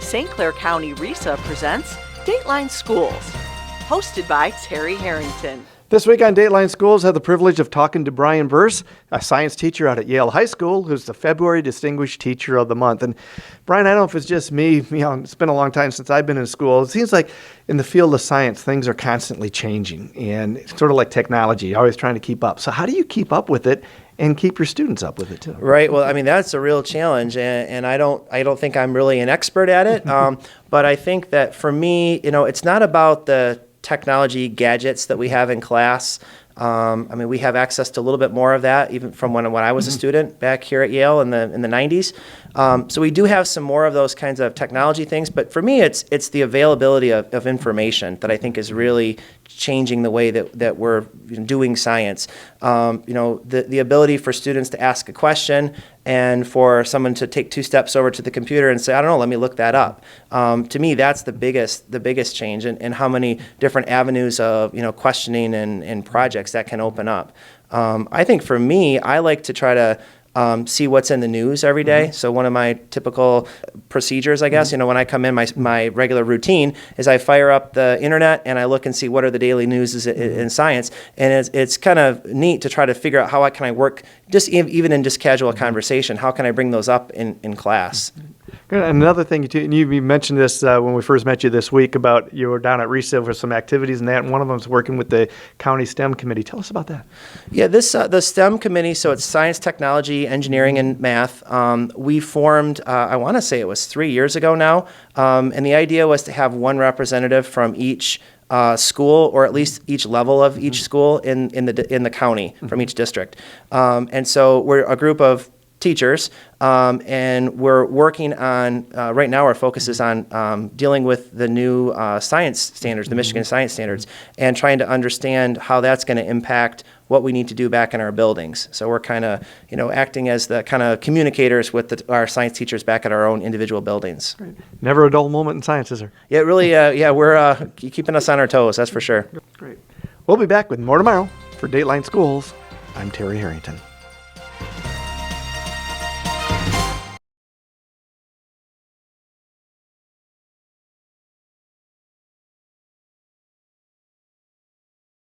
St. Clair County RESA presents Dateline Schools, hosted by Terry Harrington. This week on Dateline Schools, I had the privilege of talking to Brian Burse, a science teacher out at Yale High School, who's the Febuary Distinguished Teacher of the Month. And Brian, I don't know if it's just me, it's been a long time since I've been in school. It seems like in the field of science, things are constantly changing, and it's sort of like technology, always trying to keep up. So how do you keep up with it and keep your students up with it too? Right. Well, I mean, that's a real challenge, and I don't think I'm really an expert at it. But I think that for me, it's not about the technology gadgets that we have in class. I mean, we have access to a little bit more of that, even from when I was a student back here at Yale in the 90s. So we do have some more of those kinds of technology things. But for me, it's the availability of information that I think is really changing the way that we're doing science. The ability for students to ask a question and for someone to take two steps over to the computer and say, I don't know, let me look that up. To me, that's the biggest change, and how many different avenues of questioning and projects that can open up. I think for me, I like to try to see what's in the news every day. So one of my typical procedures, I guess, when I come in, my regular routine is I fire up the internet and I look and see what are the daily news in science. And it's kind of neat to try to figure out how can I work, just even in just casual conversation, how can I bring those up in class? Good. Another thing, you mentioned this when we first met you this week about you were down at RESA for some activities and that, and one of them is working with the county STEM committee. Tell us about that. Yeah, the STEM committee, so it's science, technology, engineering, and math. We formed, I want to say it was 3 years ago now, and the idea was to have one representative from each school, or at least each level of each school in the county from each district. And so we're a group of teachers, and we're working on, right now our focus is on dealing with the new science standards, the Michigan science standards, and trying to understand how that's going to impact what we need to do back in our buildings. So we're kind of, acting as the kind of communicators with our science teachers back at our own individual buildings. Great. Never a dull moment in science, is there? Yeah, really, we're keeping us on our toes, that's for sure. Great. We'll be back with more tomorrow. For Dateline Schools, I'm Terry Harrington.